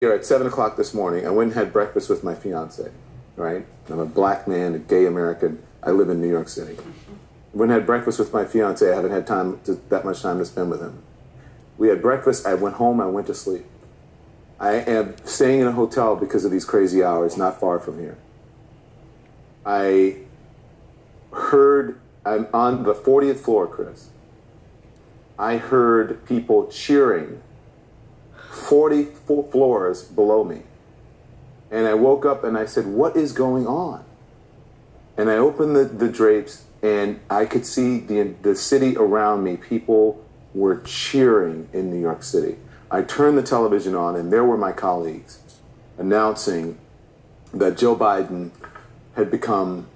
Here at 7 o'clock this morning, I went and had breakfast with my fiance, right? I'm a black man, a gay American. I live in New York City. Went and had breakfast with my fiance. I haven't had that much time to spend with him. We had breakfast. I went home. I went to sleep. I am staying in a hotel because of these crazy hours, not far from here. I'm on the 40th floor, Chris. I heard people cheering 40 floors below me. And I woke up and I said, what is going on? And I opened the drapes and I could see the city around me. People were cheering in New York City. I turned the television on and there were my colleagues announcing that Joe Biden had become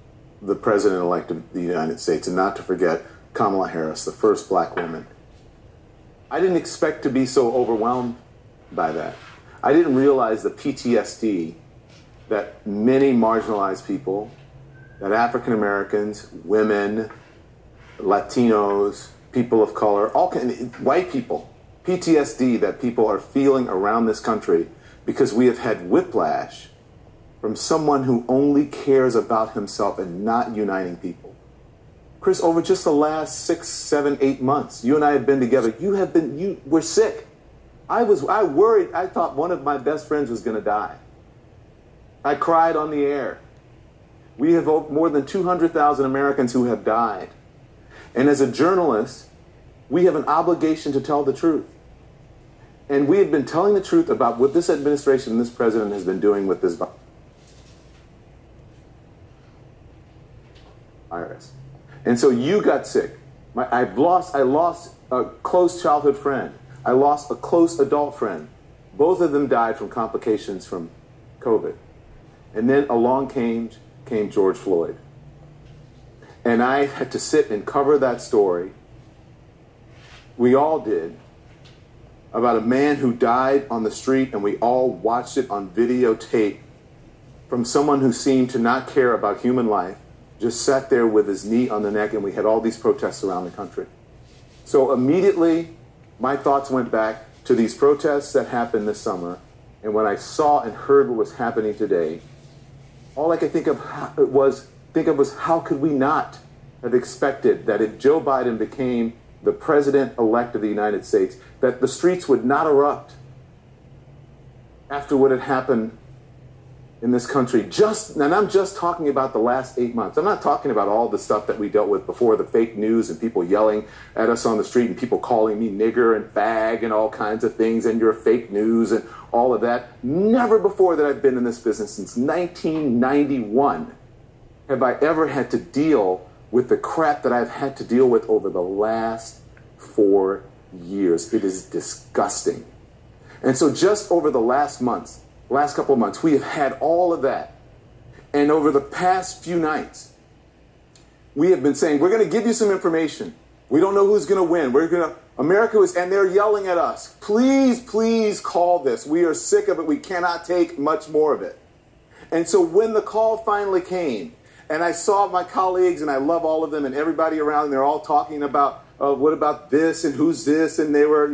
the president-elect of the United States, and not to forget Kamala Harris, the first black woman. I didn't expect to be so overwhelmed by that. I didn't realize the PTSD that many marginalized people, that African Americans, women, Latinos, people of color, white people, PTSD that people are feeling around this country because we have had whiplash from someone who only cares about himself and not uniting people. Chris, over just the last 6, 7, 8 months, you and I have been together. We're sick. I worried. I thought one of my best friends was going to die. I cried on the air. We have more than 200,000 Americans who have died. And as a journalist, we have an obligation to tell the truth. And we have been telling the truth about what this administration and this president has been doing with this virus. And so you got sick. I lost a close childhood friend. I lost a close adult friend. Both of them died from complications from COVID. And then along came George Floyd. And I had to sit and cover that story. We all did. About a man who died on the street, and we all watched it on videotape from someone who seemed to not care about human life, just sat there with his knee on the neck, and we had all these protests around the country. So immediately, my thoughts went back to these protests that happened this summer, and when I saw and heard what was happening today, all I could think of was how could we not have expected that if Joe Biden became the president-elect of the United States, that the streets would not erupt after what had happened in this country. And I'm just talking about the last 8 months. I'm not talking about all the stuff that we dealt with before, the fake news and people yelling at us on the street and people calling me nigger and fag and all kinds of things and your fake news and all of that. Never before that I've been in this business since 1991 have I ever had to deal with the crap that I've had to deal with over the last 4 years. It is disgusting. And so just over the last couple of months, we have had all of that. And over the past few nights, we have been saying, we're going to give you some information. We don't know who's going to win. And they're yelling at us. Please, please call this. We are sick of it. We cannot take much more of it. And so when the call finally came, and I saw my colleagues, and I love all of them, and everybody around, and they're all talking about, what about this, and who's this, and they were,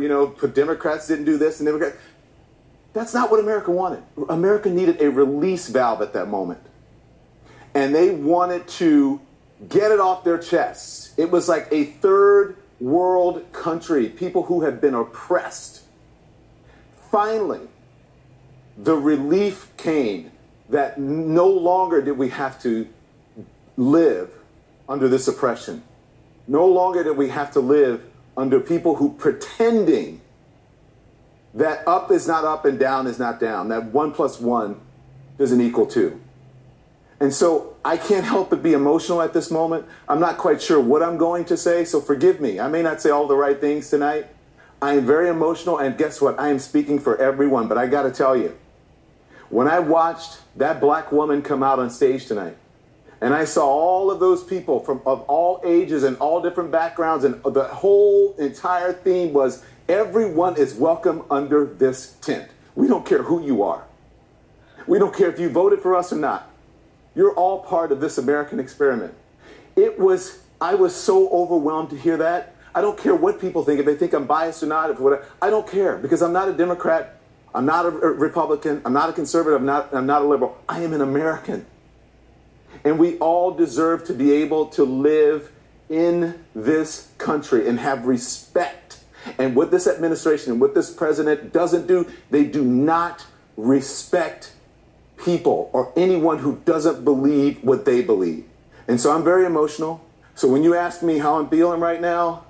Democrats didn't do this, and Democrats. That's not what America wanted. America needed a release valve at that moment. And they wanted to get it off their chests. It was like a third world country, people who had been oppressed. Finally, the relief came that no longer did we have to live under this oppression. No longer did we have to live under people who pretending that up is not up and down is not down, that 1 + 1 doesn't equal 2. And so I can't help but be emotional at this moment. I'm not quite sure what I'm going to say, so forgive me. I may not say all the right things tonight. I am very emotional, and guess what? I am speaking for everyone, but I got to tell you, when I watched that black woman come out on stage tonight, and I saw all of those people of all ages and all different backgrounds, and the whole entire theme was everyone is welcome under this tent. We don't care who you are. We don't care if you voted for us or not. You're all part of this American experiment. I was so overwhelmed to hear that. I don't care what people think, if they think I'm biased or not, I don't care, because I'm not a Democrat. I'm not a Republican. I'm not a conservative. I'm not a liberal. I am an American. And we all deserve to be able to live in this country and have respect. And what this administration and what this president doesn't do, they do not respect people or anyone who doesn't believe what they believe. And so I'm very emotional. So when you ask me how I'm feeling right now,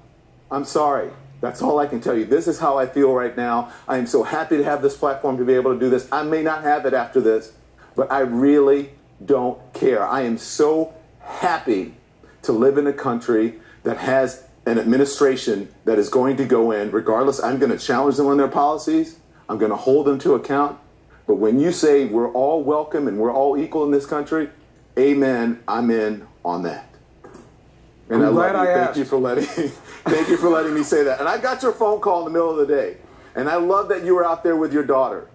I'm sorry. That's all I can tell you. This is how I feel right now. I am so happy to have this platform to be able to do this. I may not have it after this, but I really don't care. I am so happy to live in a country that has an administration that is going to go in, regardless. I'm going to challenge them on their policies. I'm going to hold them to account. But when you say we're all welcome and we're all equal in this country, amen, I'm in on that. And I'm glad I asked. Thank you for letting me say that. And I got your phone call in the middle of the day. And I love that you were out there with your daughter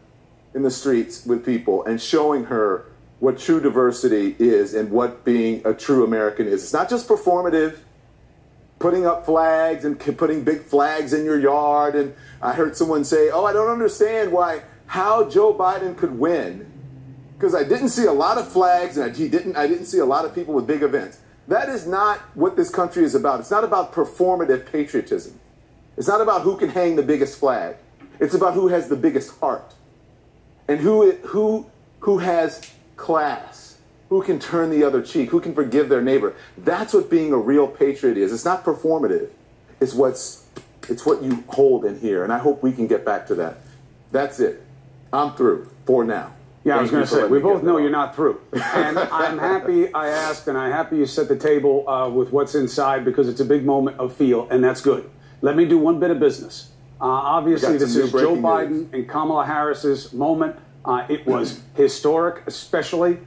in the streets with people and showing her what true diversity is and what being a true American is. It's not just performative, putting up flags and putting big flags in your yard. And I heard someone say, oh, I don't understand how Joe Biden could win, because I didn't see a lot of flags and I didn't see a lot of people with big events. That is not what this country is about. It's not about performative patriotism. It's not about who can hang the biggest flag. It's about who has the biggest heart and who has class, who can turn the other cheek, who can forgive their neighbor. That's what being a real patriot is. It's not performative. It's what you hold in here. And I hope we can get back to that. That's it. I'm through for now. Yeah, I was going to say, we both know you're not through. And I'm happy I asked, and I'm happy you set the table with what's inside, because it's a big moment of feel, and that's good. Let me do one bit of business. Obviously, this is Joe Biden and Kamala Harris's moment. It was historic, especially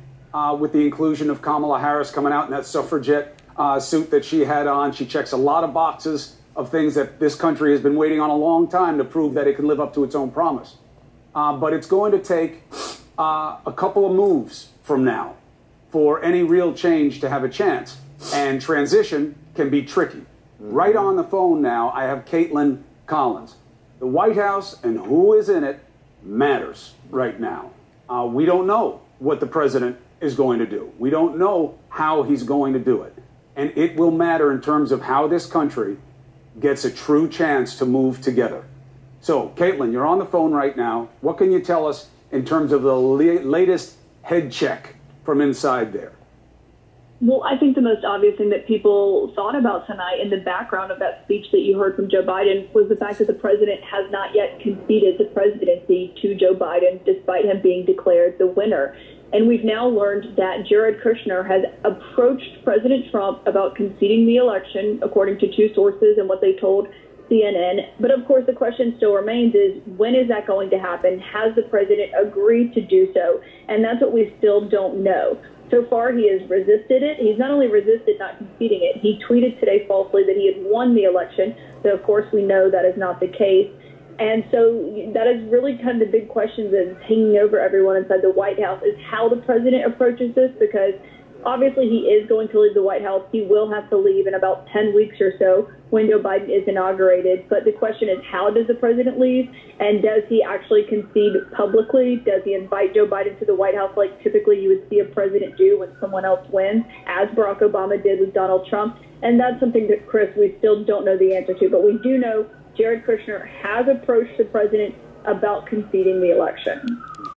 with the inclusion of Kamala Harris coming out in that suffragette suit that she had on. She checks a lot of boxes of things that this country has been waiting on a long time to prove that it can live up to its own promise. But it's going to take a couple of moves from now for any real change to have a chance. And transition can be tricky. Right on the phone now, I have Caitlin Collins. The White House and who is in it matters right now. We don't know what the president is going to do. We don't know how he's going to do it. And it will matter in terms of how this country gets a true chance to move together. So, Caitlin, you're on the phone right now. What can you tell us in terms of the latest head check from inside there? Well, I think the most obvious thing that people thought about tonight in the background of that speech that you heard from Joe Biden was the fact that the president has not yet conceded the presidency to Joe Biden, despite him being declared the winner. And we've now learned that Jared Kushner has approached President Trump about conceding the election, according to two sources and what they told CNN. But of course, the question still remains is, when is that going to happen? Has the president agreed to do so? And that's what we still don't know. So far, he has resisted it. He's not only resisted not conceding it, he tweeted today falsely that he had won the election. So, of course, we know that is not the case. And so that is really kind of the big question that is hanging over everyone inside the White House, is how the president approaches this, because obviously he is going to leave the White House. He will have to leave in about 10 weeks or so when Joe Biden is inaugurated. But the question is, how does the president leave? And does he actually concede publicly? Does he invite Joe Biden to the White House like typically you would see a president do when someone else wins, as Barack Obama did with Donald Trump? And that's something that, Chris, we still don't know the answer to. But we do know Jared Kushner has approached the president about conceding the election.